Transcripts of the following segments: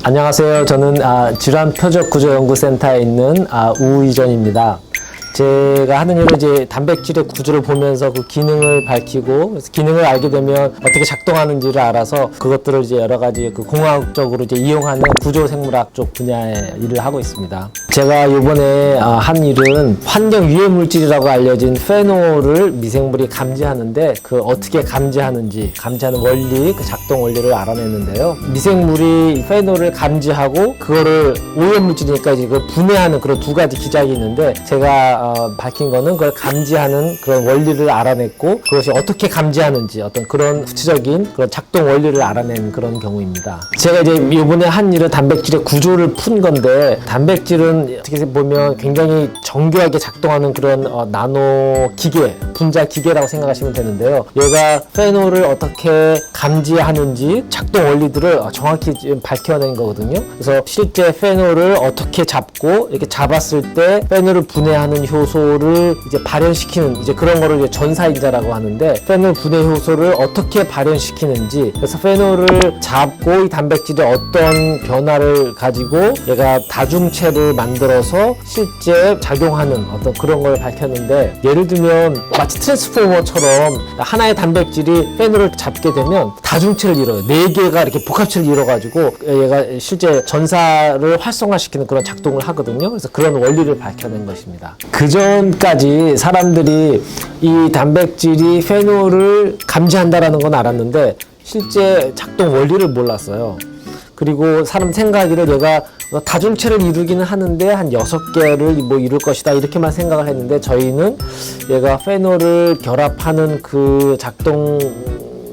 안녕하세요. 저는 질환 표적 구조 연구센터에 있는 우의전입니다. 제가 하는 일은 이제 단백질의 구조를 보면서 그 기능을 밝히고, 그래서 기능을 알게 되면 어떻게 작동하는지를 알아서 그것들을 이제 여러 가지 그 공학적으로 이제 이용하는 구조생물학 쪽 분야의 일을 하고 있습니다. 제가 이번에 한 일은 환경 유해 물질이라고 알려진 페놀을 미생물이 감지하는데 그 어떻게 감지하는지, 감지하는 원리, 그 작동 원리를 알아냈는데요. 미생물이 페놀을 감지하고 그거를 오염 물질이니까 이제 그 분해하는 그런 두 가지 기작이 있는데, 제가 밝힌 거는 그걸 감지하는 그런 원리를 알아냈고, 그것이 어떻게 감지하는지 어떤 그런 구체적인 그런 작동 원리를 알아낸 그런 경우입니다. 제가 이제 이번에 한 일은 단백질의 구조를 푼 건데, 단백질은 어떻게 보면 굉장히 정교하게 작동하는 그런 나노 기계, 분자 기계라고 생각하시면 되는데요. 얘가 페놀을 어떻게 감지하는지 작동 원리들을 정확히 밝혀낸 거거든요. 그래서 실제 페놀을 어떻게 잡고 이렇게 잡았을 때 페놀을 분해하는 효소를 이제 발현시키는 이제 그런 거를 이제 전사인자라고 하는데, 페놀 분해 효소를 어떻게 발현시키는지, 그래서 페놀을 잡고 이 단백질이 어떤 변화를 가지고 얘가 다중체를 만들어서 실제 작용하는 어떤 그런 걸 밝혔는데, 예를 들면 마치 트랜스포머처럼 하나의 단백질이 페놀을 잡게 되면 다중체를 이뤄요. 4개가 이렇게 복합체를 이뤄가지고 얘가 실제 전사를 활성화시키는 그런 작동을 하거든요. 그래서 그런 원리를 밝혀낸 것입니다. 그 전까지 사람들이 이 단백질이 페놀을 감지한다라는 건 알았는데 실제 작동 원리를 몰랐어요. 그리고 사람 생각하기를 얘가 다중체를 이루기는 하는데 한 6개를 뭐 이룰 것이다 이렇게만 생각을 했는데, 저희는 얘가 페놀을 결합하는 그 작동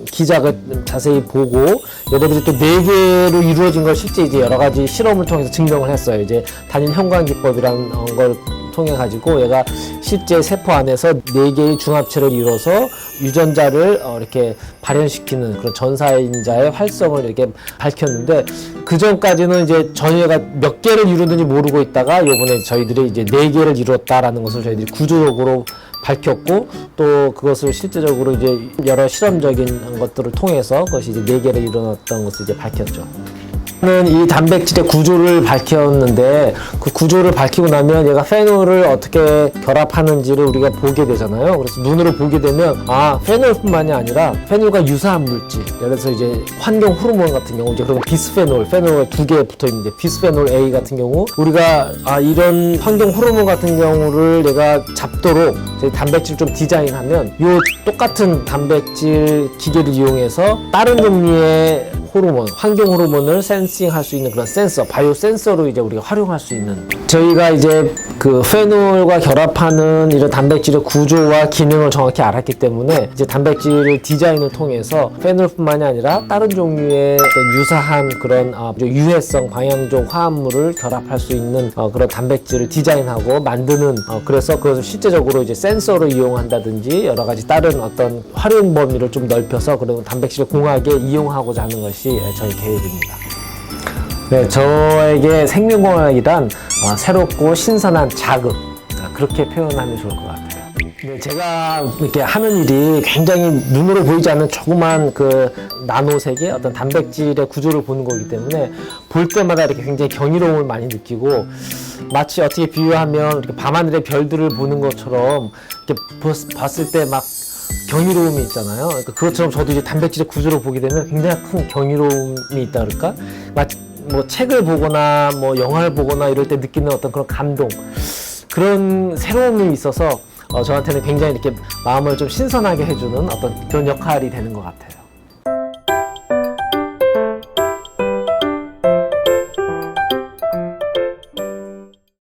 기작을 자세히 보고, 얘네들이 또 4개로 이루어진 걸 실제 이제 여러 가지 실험을 통해서 증명을 했어요. 이제 단일 형광 기법이라는 걸 통해 가지고 얘가 실제 세포 안에서 4개의 중합체를 이뤄서 유전자를 이렇게 발현시키는 그런 전사인자의 활성을 이렇게 밝혔는데, 그 전까지는 이제 전혀가 몇 개를 이루는지 모르고 있다가 요번에 저희들이 이제 4개를 이뤘다라는 것을 저희들이 구조적으로 밝혔고, 또 그것을 실제적으로 이제 여러 실험적인 것들을 통해서 그것이 이제 4개를 이뤄놨던 것을 이제 밝혔죠. 이 단백질의 구조를 밝혔는데, 그 구조를 밝히고 나면 얘가 페놀을 어떻게 결합하는지를 우리가 보게 되잖아요. 그래서 눈으로 보게 되면 페놀뿐만이 아니라 페놀과 유사한 물질, 예를 들어서 이제 환경 호르몬 같은 경우, 이제 그런 비스페놀, 페놀과 2개 붙어 있는데 비스페놀 A 같은 경우, 우리가 이런 환경 호르몬 같은 경우를 얘가 잡도록 단백질 좀 디자인하면 이 똑같은 단백질 기계를 이용해서 다른 종류의 호르몬, 환경 호르몬을 센싱할 수 있는 그런 센서, 바이오 센서로 이제 우리가 활용할 수 있는, 저희가 이제 그 페놀과 결합하는 이런 단백질의 구조와 기능을 정확히 알았기 때문에 이제 단백질 디자인을 통해서 페놀뿐만이 아니라 다른 종류의 어떤 유사한 그런 유해성 방향적 화합물을 결합할 수 있는 그런 단백질을 디자인하고 만드는, 그래서 그것을 실제적으로 이제 센서로 이용한다든지 여러 가지 다른 어떤 활용 범위를 좀 넓혀서 그런 단백질 공학에 이용하고자 하는 것이 저희 계획입니다. 네, 저에게 생명공학이란 새롭고 신선한 자극, 그렇게 표현하면 좋을 것 같아요. 네, 제가 이렇게 하는 일이 굉장히 눈으로 보이지 않는 조그만 그 나노색의 어떤 단백질의 구조를 보는 거기 때문에 볼 때마다 이렇게 굉장히 경이로움을 많이 느끼고, 마치 어떻게 비유하면 이렇게 밤하늘의 별들을 보는 것처럼 이렇게 봤을 때 막 경이로움이 있잖아요. 그러니까 그것처럼 저도 이제 단백질의 구조를 보게 되면 굉장히 큰 경이로움이 있다 그럴까? 마치 뭐 책을 보거나 뭐 영화를 보거나 이럴 때 느끼는 어떤 그런 감동, 그런 새로움이 있어서 저한테는 굉장히 이렇게 마음을 좀 신선하게 해주는 어떤 그런 역할이 되는 것 같아요.